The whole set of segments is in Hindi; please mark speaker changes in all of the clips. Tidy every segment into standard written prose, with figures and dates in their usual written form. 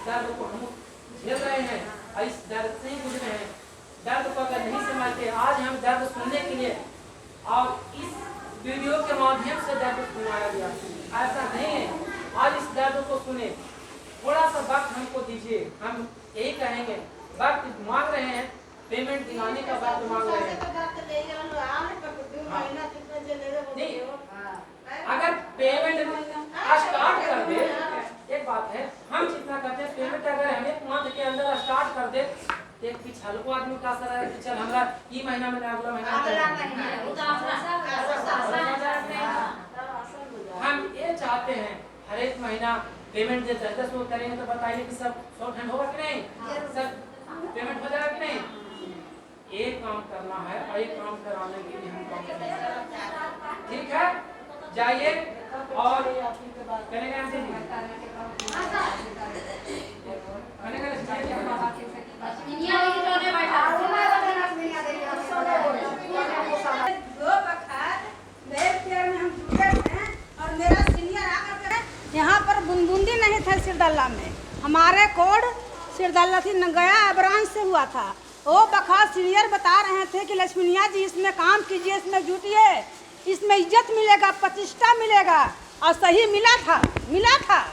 Speaker 1: दर्द को हम झेल रहे हैं और इस दर्द से ही गुजरे हैं। दर्द को अगर नहीं समझते, आज हम दर्द सुनने के लिए और इस वीडियो के माध्यम से दर्द सुनाया गया, ऐसा नहीं है। आज इस दर्द को सुने, थोड़ा सा वक्त हमको दीजिए। हम यही कहेंगे, वक्त मांग रहे हैं, पेमेंट दिलाने का वक्त मांग रहे हैं। नहीं, अगर पेमेंट स्टार्ट कर दे, एक बात है, हम जितना करते हैं पेमेंट अगर हम एक मंथ के अंदर स्टार्ट कर दे, एक पिछले को आदमी का सर है चल हमरा ई महीना में अगला महीना हम ये चाहते हैं हर एक महीना पेमेंट जब 10 वो करेंगे तो बताइए कि सब शॉर्ट हैंड होगा कि नहीं, सब पेमेंट हो जाएगा कि नहीं। एक काम करना है और एक काम कराने के लिए हम काम करेंगे, ठीक है। जाइए और करेंगे
Speaker 2: यहाँ पर बूंदी नहीं था सिरदल्ला में, हमारे कोड सिरदल्ला थी न गया ब्रांच से हुआ था। वो बखा सीनियर बता रहे थे कि लक्ष्मीनिया जी इसमें काम कीजिए, इसमें जुटिए, इसमें इज्जत मिलेगा, प्रतिष्ठा मिलेगा। और सही मिला था,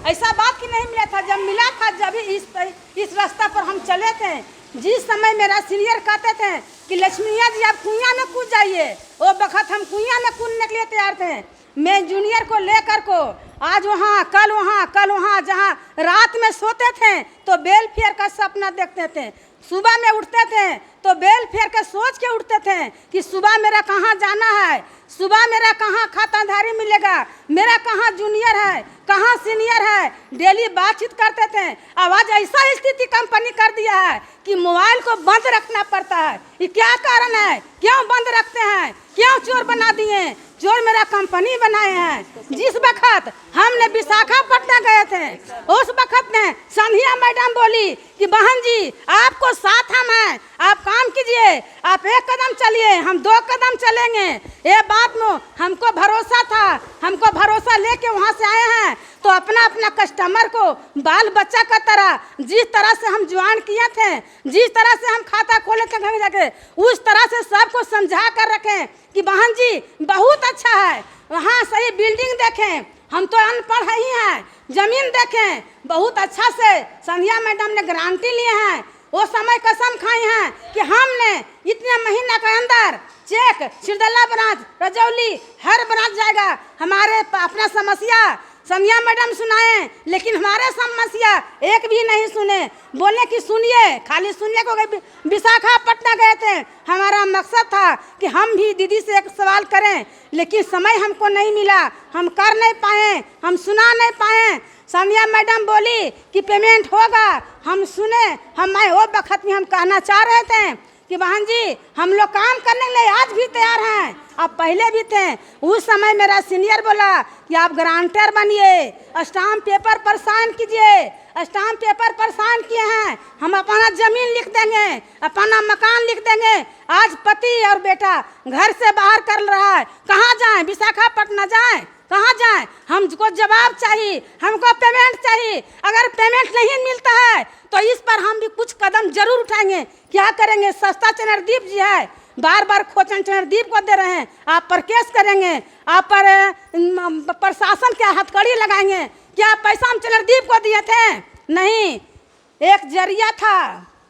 Speaker 2: ऐसा बात कि नहीं मिला था। जब मिला था जब इस रास्ता पर हम चले थे। जिस समय मेरा सीनियर कहते थे कि लक्ष्मीनिया जी आप कुइयाँ में कूद जाइए, वो बखत हम कुइयाँ में कूदने के लिए तैयार थे। मैं जूनियर को लेकर को आज वहाँ कल वहाँ जहाँ रात में सोते थे तो वेलफेयर का सपना देखते थे, सुबह में उठते थे तो वेलफेयर का सोच के उठते थे कि सुबह मेरा कहाँ जाना है, सुबह मेरा कहाँ खाताधारी मिलेगा, मेरा कहाँ जूनियर है, कहाँ सीनियर है। डेली बातचीत करते थे। अब आज ऐसा स्थिति कंपनी कर दिया है कि मोबाइल को बंद रखना पड़ता है। ये क्या कारण है, क्यों बंद रखते हैं, क्यों चोर बना दिए? चोर मेरा कंपनी बनाए हैं। जिस वक्त हमने विशाखापट्टनम गए थे उस वक्त में संध्या मैडम बोली कि बहन जी आपको साथ हम हैं, आप काम कीजिए, आप 1 कदम चलिए हम 2 कदम चलेंगे। ये बात में हमको भरोसा था, हमको भरोसा लेके वहाँ से आए हैं। तो अपना अपना कस्टमर को बाल बच्चा का तरह, जिस तरह से हम ज्वाइन किए थे, जिस तरह से हम खाता खोले थे घर जाके, उस तरह से सबको समझा कर रखें कि बहन जी बहुत अच्छा है, वहाँ सही बिल्डिंग देखें, हम तो अनपढ़ ही हैं, जमीन देखें बहुत अच्छा से। संध्या मैडम ने गारंटी लिए हैं, वो समय कसम खाई हैं कि हमने इतने महीना के अंदर चेक सिरदल्ला ब्रांच, रजौली हर ब्रांच जाएगा। हमारे अपना समस्या संध्या मैडम सुनाए, लेकिन हमारे समस्या एक भी नहीं सुने। बोले कि सुनिए, खाली सुनिए को गए। विशाखापट्टनम गए थे, हमारा मकसद था कि हम भी दीदी से एक सवाल करें, लेकिन समय हमको नहीं मिला, हम कर नहीं पाए, हम सुना नहीं पाए। संध्या मैडम बोली कि पेमेंट होगा, हम सुने। हम वो वक्त में हम कहना चाह रहे थे कि बहन जी हम लोग काम करने के लिए आज भी तैयार हैं, आप पहले भी थे। उस समय मेरा सीनियर बोला कि आप गारंटर बनिए, स्टाम्प पेपर पर साइन कीजिए। स्टाम्प पेपर पर साइन किए हैं, हम अपना जमीन लिख देंगे, अपना मकान लिख देंगे। आज पति और बेटा घर से बाहर कर रहा है, कहाँ जाएं? विशाखापट्टनम जाएं? कहाँ जाएं? हमको जवाब चाहिए, हमको पेमेंट चाहिए। अगर पेमेंट नहीं मिलता है तो इस पर हम भी कुछ कदम जरूर उठाएंगे। क्या करेंगे? सस्ता चनरदीप जी है, बार बार खोचन चनरदीप को दे रहे हैं, आप पर केस करेंगे, आप पर प्रशासन क्या हथकड़ी लगाएंगे। क्या पैसा हम चनरदीप को दिए थे? नहीं, एक जरिया था,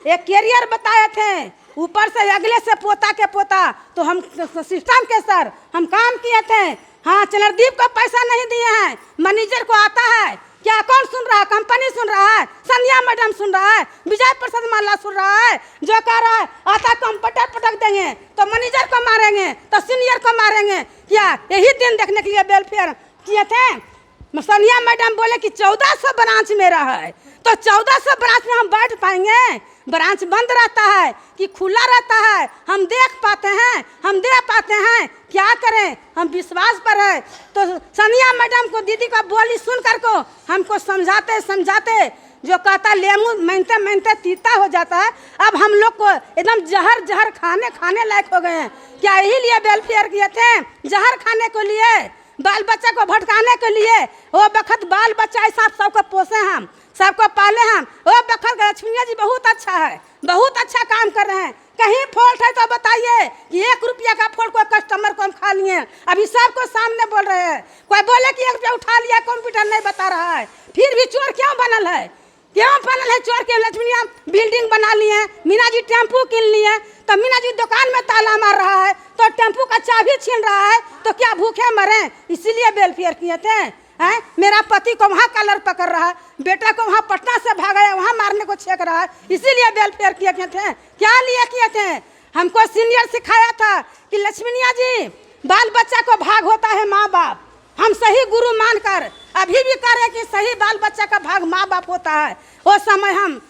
Speaker 2: एक कैरियर बताए थे, ऊपर से अगले से पोता के पोता। तो हम सिस्टम के सर हम काम किए थे। हाँ, चनरदीप को पैसा नहीं दिए हैं, मैनेजर को आता है। क्या कौन सुन रहा है? कंपनी सुन रहा है, संध्या मैडम सुन रहा है, विजय प्रसाद माला सुन रहा है, जो कह रहा है आता कंप्यूटर पटक देंगे तो मैनेजर को मारेंगे तो सीनियर को मारेंगे। क्या यही दिन देखने के लिए वेलफेयर किए थे? संध्या मैडम बोले कि 1400 ब्रांच मेरा है, तो 1400 ब्रांच में हम बैठ पाएंगे? ब्रांच बंद रहता है कि खुला रहता है? हम देख पाते हैं, हम दे पाते हैं, क्या करें? हम विश्वास पर है। तो संध्या मैडम को दीदी का बोली सुन कर को हमको समझाते समझाते जो कहता लेमू मेहनते मेहनते तीता हो जाता है। अब हम लोग को एकदम जहर खाने लायक हो गए हैं। क्या यही लिए वेलफेयर किए थे? जहर खाने को लिए? बाल बच्चा को भटकाने के लिए। वो बखत बाल बच्चा ऐसा सबको पोसे हम, सबको पाले हम। वो बखत लक्ष्मीया जी बहुत अच्छा है, बहुत अच्छा काम कर रहे हैं। कहीं फॉल्ट है तो बताइए कि 1 रुपया का फॉल्ट कोई कस्टमर को हम खा लिए। अभी सबको सामने बोल रहे हैं, कोई बोले कि 1 रुपया उठा लिया, कंप्यूटर नहीं बता रहा है। फिर भी चोर क्यों बनल है, क्यों बनल है चोर के? लक्ष्मीया बिल्डिंग बना लिए, मीना जी टेम्पू किन लिए, तो मीना जी दुकान में ताला मार रहा है, तो टेम्पू का चाबी छीन रहा है, तो क्या भूखे मरे? इसीलिए वेलफेयर किए थे। हैं, मेरा पति को वहाँ कलर पकड़ रहा है, बेटा को वहाँ पटना से भागा, वहाँ मारने को छेक रहा है, इसीलिए वेलफेयर किए थे। क्या लिए किए थे? हमको सीनियर सिखाया था कि लक्ष्मीनिया जी बाल बच्चा को भाग होता है माँ बाप। हम सही गुरु मानकर अभी भी करें कि सही बाल बच्चा का भाग माँ बाप होता है। वो समय हम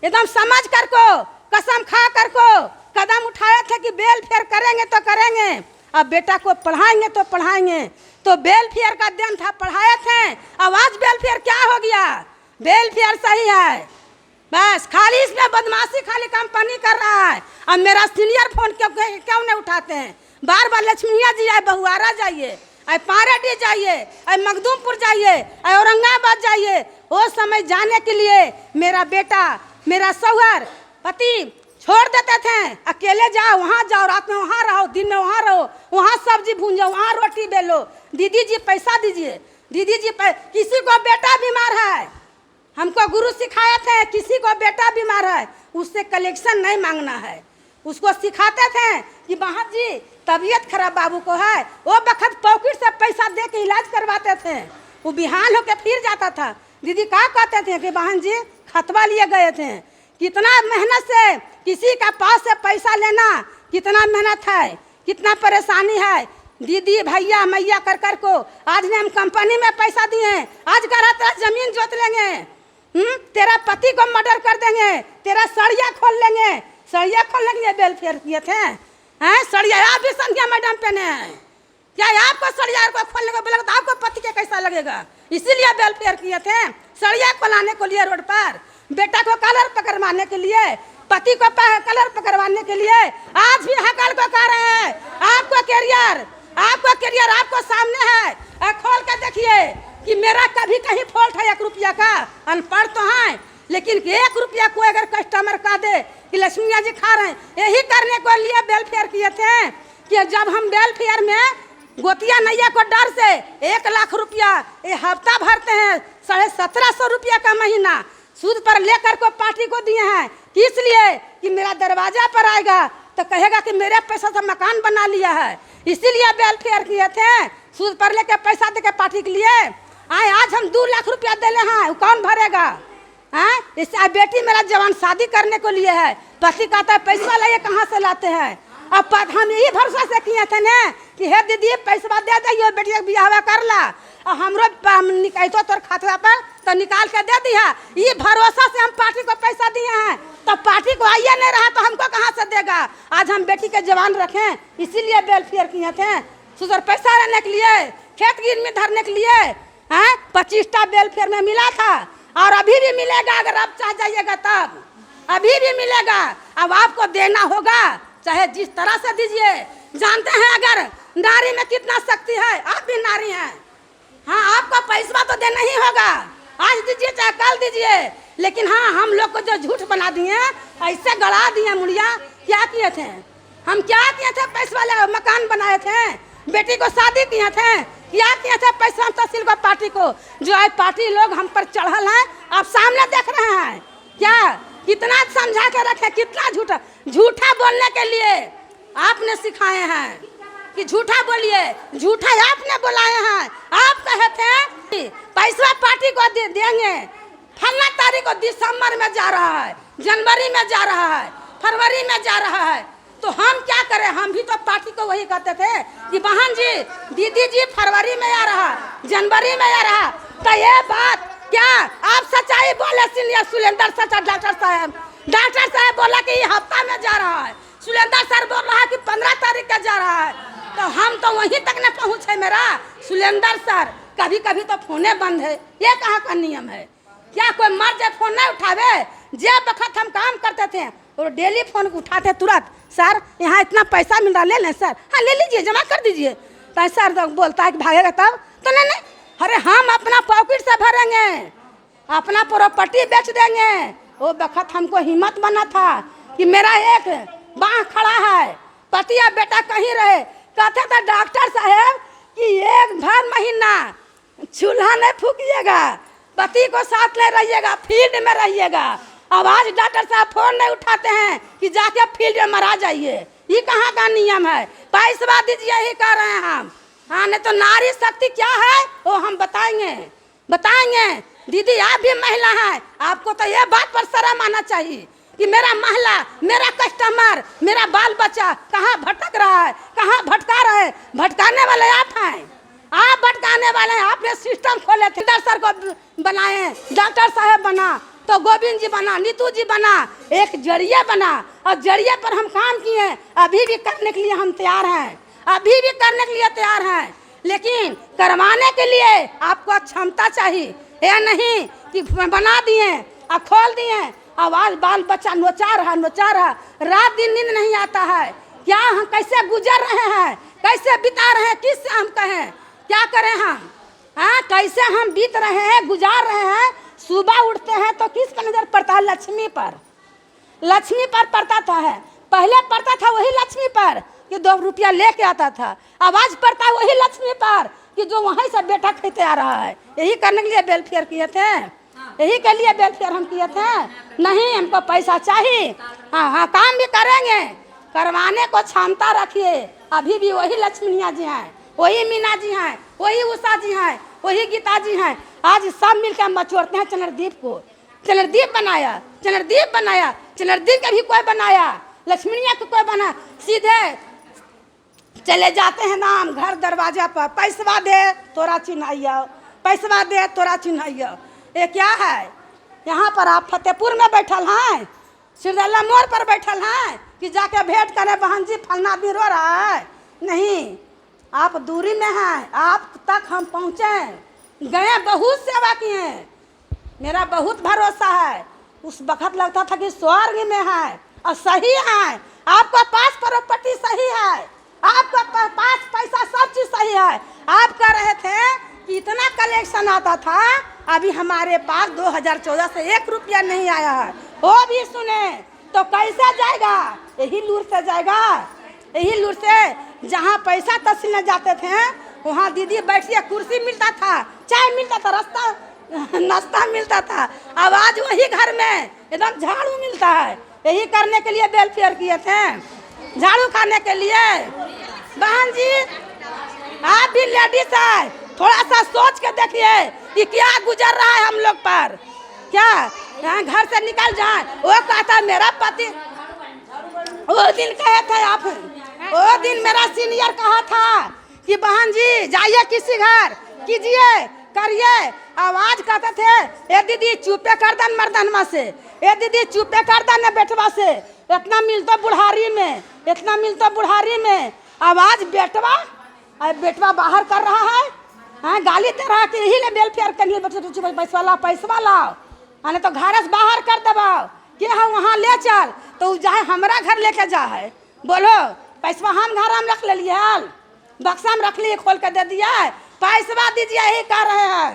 Speaker 2: एकदम समझ कर को, कसम खा कर को कदम उठाए थे कि वेलफेयर करेंगे तो करेंगे, अब बेटा को पढ़ाएंगे तो पढ़ाएंगे। तो वेलफेयर का दिन था, पढ़ाए थे। अब आज वेलफेयर क्या हो गया? वेलफेयर सही है, बस खाली इसमें बदमाशी खाली कंपनी कर रहा है। अब मेरा सीनियर फोन क्यों नहीं उठाते हैं? बार बार लक्ष्मीनिया जी आए बहुआरा जाइए, आए पाराडी जाइए, आए मखदूमपुर जाइए, आए औरंगाबाद जाइए। वो समय जाने के लिए मेरा बेटा, मेरा शौहर, पति छोड़ देते थे, अकेले जाओ, वहाँ जाओ, रात में वहाँ रहो, दिन में वहाँ रहो, वहाँ सब्जी भूंजो, वहाँ रोटी बेलो, दीदी जी पैसा दीजिए, दीदी जी किसी को बेटा बीमार है, हमको गुरु सिखाए थे, किसी को बेटा बीमार है उससे कलेक्शन नहीं मांगना है। उसको सिखाते थे कि बहन जी तबीयत खराब बाबू को है, वो बखत पॉकेट से पैसा दे के इलाज करवाते थे। वो बिहान होके फिर जाता था। दीदी क्या कहते थे कि बहन जी खतवा लिए गए थे, कितना मेहनत से किसी का पास से पैसा लेना, कितना मेहनत है, कितना परेशानी है। दीदी भैया मैया कर कर को आज ने हम कंपनी में पैसा दिए, आज करा तेरा जमीन जोत लेंगे, तेरा पति को मर्डर कर देंगे, तेरा सड़िया खोल लेंगे। सड़िया खोलने के लिए वेलफेयर किए थे। हैं, सड़िया आप भी संध्या मैडम पहने हैं क्या? आपको सड़िया को खोलने को बोला तो आपको पति के कैसा लगेगा? इसीलिए वेलफेयर किए थे, सड़िया खोलाने को लिए रोड पर, बेटा को कलर पकड़वाने के लिए, पति को कलर पकड़वाने के लिए। आज भी हकल को कह रहे हैं आपको कैरियर, आपको कैरियर आपको सामने है, खोल के देखिए कि मेरा कभी कहीं फॉल्ट है 1 रुपया का। अनपढ़ तो है, लेकिन 1 रुपया को अगर कस्टमर कह दे कि लक्ष्मीया जी खा रहे हैं, यही करने को लिए वेलफेयर किए थे कि जब हम वेलफेयर में गोतिया नैया को डर से 1 लाख रुपया ये हफ्ता भरते हैं, 1750 रुपया का महीना सूद पर लेकर को पार्टी को दिए हैं। किस लिए? कि मेरा दरवाजा पर आएगा तो कहेगा कि मेरे पैसा से मकान बना लिया है, इसीलिए वेलफेयर किए थे। सूद पर लेकर पैसा दे के पार्टी के लिए आए। आज हम 2 लाख रुपया दे ले हैं, कौन भरेगा? हैं, इससे बेटी मेरा जवान शादी करने को लिए है, पति कहता है पैसा लाइए, कहाँ से लाते हैं? अब हम यही भरोसा से किए थे ना कि हे दीदी पैसा दे दियो, बेटी का बियाह कर ला, और हमरो निकालतो तोर खाता पर तो निकाल के दे दिया। ये भरोसा से हम पार्टी को पैसा दिए हैं, तो पार्टी को आइए नहीं रहा तो हमको कहाँ से देगा? आज हम बेटी के जवान रखें, इसीलिए वेलफेयर किए थे। सुधर पैसा रहने के लिए, खेत गिरवी धरने के लिए, हैं 25टा वेलफेयर में मिला था, और अभी भी मिलेगा। अगर आप चाह जाइएगा तब अभी भी मिलेगा। अब आपको देना होगा, चाहे जिस तरह से दीजिए। जानते हैं अगर नारी में कितना शक्ति है, आप भी नारी हैं। हाँ, आपको पैसा तो देना ही होगा, आज दीजिए चाहे कल दीजिए। लेकिन हाँ, हम लोग को जो झूठ बना दिए, ऐसे गड़ा दिए मुड़िया। क्या किए थे हम? क्या किए थे? पैसा वाले मकान बनाए थे, बेटी को शादी किए थे, क्या किए थे? पैसा तहसील को पार्टी को, जो आज पार्टी लोग हम पर चढ़ल है, आप सामने देख रहे हैं। क्या कितना समझा के रखे, कितना झूठा झूठा बोलने के लिए आपने सिखाए हैं कि झूठा बोलिए, झूठा आपने बुलाए हैं। आप कहे थे पैसा पार्टी को देंगे, फलना तारीख को दिसंबर में जा रहा है, जनवरी में जा रहा है, फरवरी में जा रहा है, तो हम क्या करें? हम भी तो पार्टी को वही कहते थे कि बहन जी दीदी जी फरवरी में आ रहा, जनवरी में आ रहा। तो ये बात क्या आप सच्चाई बोले? सीनियर सुलेंदर सचा डॉक्टर साहब बोला कि ये हफ्ता में जा रहा है, सुलेंदर सर बोल रहा है कि 15 तारीख का जा रहा है। तो हम तो वहीं तक न पहुँचे। मेरा सुलेंदर सर कभी कभी तो फोने बंद है, ये कहाँ का नियम है? क्या कोई मर जाए फोन नहीं उठावे? जब वक्त हम काम करते थे और डेली फोन उठाते तुरंत, सर यहाँ इतना पैसा मिल रहा, ले लें सर। हाँ ले लीजिए, जमा कर दीजिए। तो ऐसा बोलता है कि भागेगा तब तो नहीं, अरे हम अपना पॉकेट से भरेंगे, अपना प्रॉपर्टी बेच देंगे। वो बखत हमको हिम्मत बना था कि मेरा एक बाँह खड़ा है, पति या बेटा कहीं रहे। कहते थे डॉक्टर साहब कि एक भर महीना चूल्हा नहीं फूकिएगा, पति को साथ ले रहिएगा, फील्ड में रहिएगा। अब आज डॉक्टर साहब फोन नहीं उठाते हैं कि जाके फील्ड में मरा जाइए। ये कहाँ का नियम है? पैसा दीजिए ही कर रहे हैं हम। हाँ, नहीं तो नारी शक्ति क्या है वो हम बताएंगे। दीदी आप भी महिला हैं, आपको तो ये बात पर शर्म आना चाहिए कि मेरा महिला, मेरा कस्टमर, मेरा बाल बच्चा कहाँ भटक रहा है, कहाँ भटका रहा है। भटकाने वाले आप हैं, आप भटकाने वाले हैं। आपने सिस्टम खोले थे, सर को बनाए, डॉक्टर साहब बना तो गोविंद जी बना, नीतू जी बना, एक जरिया बना और जरिए पर हम काम किए। अभी भी करने के लिए हम तैयार हैं, अभी भी करने के लिए तैयार हैं, लेकिन करवाने के लिए आपको क्षमता चाहिए। यह नहीं कि बना दिए और खोल दिए, आवाज बाल बच्चा नोचा रहा, रात दिन नींद नहीं आता है। क्या हम कैसे गुजर रहे हैं, कैसे बिता रहे हैं, किससे हम कहें, क्या करें हम? हाँ, कैसे हम बीत रहे हैं, गुजार रहे हैं। सुबह उठते हैं तो किस पर नजर पड़ता है? लक्ष्मी पर पड़ता था। है पहले पड़ता था वही लक्ष्मी पर कि 2 रुपया लेके आता था। आवाज पड़ता है वही लक्ष्मी पर कि जो वहीं से बेटा खेते आ रहा है। यही करने के लिए वेलफेयर किए थे, यही के लिए वेलफेयर हम किए थे। नहीं, हमको पैसा चाहिए। हाँ, काम भी करेंगे, करवाने को क्षमता रखिए। अभी भी वही लक्ष्मीनिया जी हैं, वही मीना जी हैं, वही उषा जी हैं, वही गीता जी हैं। आज सब मिलकर मचोड़ते हैं चंद्रदीप को। चंद्रदीप बनाया, चंद्रदीप का भी कोई बनाया, लक्ष्मीनिया को कोई बना। सीधे चले जाते हैं नाम घर दरवाजा पर, पैसवा दे तोरा चिन्हैया, पैसवा दे तोरा चिन्हैया। ये क्या है? यहाँ पर आप फतेहपुर में बैठल हैं, सिरदल्ला मोड़ पर बैठल हैं कि जाके भेंट करें बहन जी फलना भी रो रहा है। नहीं, आप दूरी में हैं, आप तक हम पहुँचे गए, बहुत सेवा किए, मेरा बहुत भरोसा है। उस वक्त लगता था कि स्वर्ग में है और सही है। आपका पास प्रॉपर्टी सही है, आपका पास पैसा सब चीज सही है। आप कह रहे थे कि इतना कलेक्शन आता था, अभी हमारे पास 2014 से 1 रुपया नहीं आया है। वो भी सुने तो कैसे जाएगा? यही लूर से जाएगा, यही लूर से। जहाँ पैसा तहसील जाते थे वहाँ दीदी बैठिए, कुर्सी मिलता था, चाय मिलता था, नाश्ता मिलता था। अब आज वही घर में एकदम झाड़ू मिलता है। यही करने के लिए वेलफेयर किए थे, झाड़ू खाने के लिए। बहन जी आप भी लेडीज है, थोड़ा सा सोच के देखिए कि क्या गुजर रहा है हम लोग पर। क्या यहाँ घर से निकल जाए? वो कहता मेरा पति, वो दिन कहे थे आप, वो दिन मेरा सीनियर कहा था कि बहन जी जाइए किसी घर कीजिए करिए। आवाज कहते थे ए दीदी चुपे कर दन मर्दनवा से, ए दीदी चुपे कर दन बेटवा से, इतना मिलता बुढ़ारी में, इतना मिलता बुढ़ारी में। आवाज बेटवा बाहर कर रहा है, हाँ गाली दे रहा है कि यही ले वेलफेयर करिए, पैसा लाओ, हाँ तो घर से बाहर कर दबाओ कि हाँ वहाँ ले चल, तो जाए हमारा घर लेके जा है। बोलो पैसा हम घर हम रख ले लिए, बक्सा में रख लिए, खोल के दे दिया है, पैसा दीजिए, यही कर रहे हैं।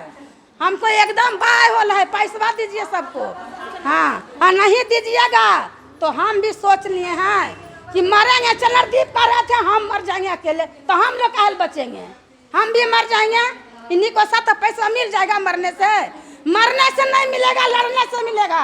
Speaker 2: हमको एकदम बाय हो है, पैसा दीजिए सबको। हाँ, और नहीं दीजिएगा तो हम भी सोच लिए हैं कि मरेंगे। चंद्रदीप कह रहे थे हम मर जाएंगे अकेले, तो हम लोग काहे बचेंगे? हम भी मर जाएंगे, इन्हीं को साथ पैसा मिल जाएगा। मरने से नहीं मिलेगा, लड़ने से मिलेगा।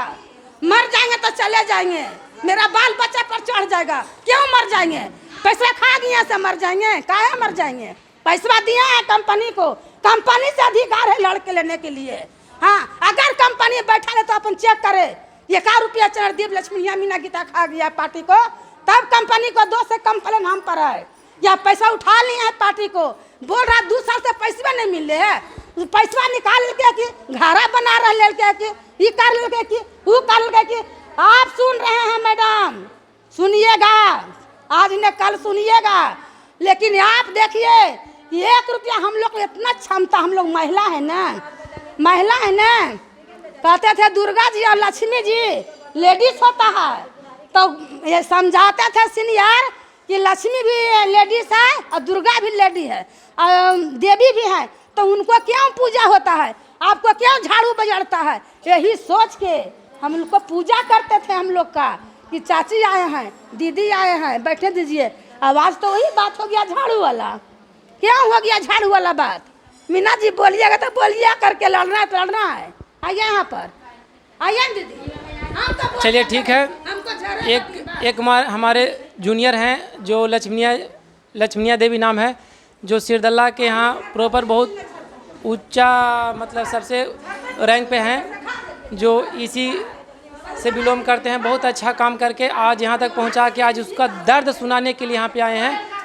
Speaker 2: मर जाएंगे तो चले जाएंगे, मेरा बाल बच्चा पर चढ़ जाएगा। क्यों मर जाएंगे? पैसा खा गया से मर जाएंगे, काहे मर जाएंगे? पैसा दिया है कंपनी को, कंपनी से अधिकार है लड़के लेने के लिए। हाँ, अगर कंपनी बैठा है तो अपन चेक करे 1 रुपया चंद्रदीप लक्ष्मीनिया मीना गीता खा गया पार्टी को, तब कंपनी को 2 से कंप्लेन हम पर है। या पैसा उठा लिए हैं पार्टी को, बोल रहा 2 साल से पैसा नहीं मिल रहे है, पैसा निकाल के कि घरा बना रहे लड़के की, ये कर लड़के की, वो कर लड़के की। आप सुन रहे हैं मैडम, सुनिएगा, आज ने कल सुनिएगा, लेकिन आप देखिए 1 रुपया हम लोग इतना क्षमता, हम लोग महिला है ना, कहते थे दुर्गा जी और लक्ष्मी जी लेडीज होता है, तो ये समझाते थे सीनियर कि लक्ष्मी भी लेडीज है और दुर्गा भी लेडी है और देवी भी है, तो उनको क्यों पूजा होता है, आपको क्यों झाड़ू बजाड़ता है। यही सोच के हम लोग को पूजा करते थे हम लोग का कि चाची आए हैं, दीदी आए हैं, बैठे दीजिए। आवाज़ तो वही बात हो गया झाड़ू वाला। क्यों हो गया झाड़ू वाला बात? मीना जी बोलिएगा तो बोलिए, करके लड़ना है तो लड़ना है। आइए यहाँ पर, आइए दीदी। हम तो
Speaker 1: चलिए ठीक है।
Speaker 2: हमको
Speaker 1: एक हमारे जूनियर हैं जो लक्ष्मिया देवी नाम है, जो सिरदल्ला के यहाँ प्रॉपर बहुत ऊंचा मतलब सबसे रैंक पे हैं, जो इसी से बिलोंग करते हैं। बहुत अच्छा काम करके आज यहाँ तक पहुँचा के आज उसका दर्द सुनाने के लिए यहाँ पे आए हैं।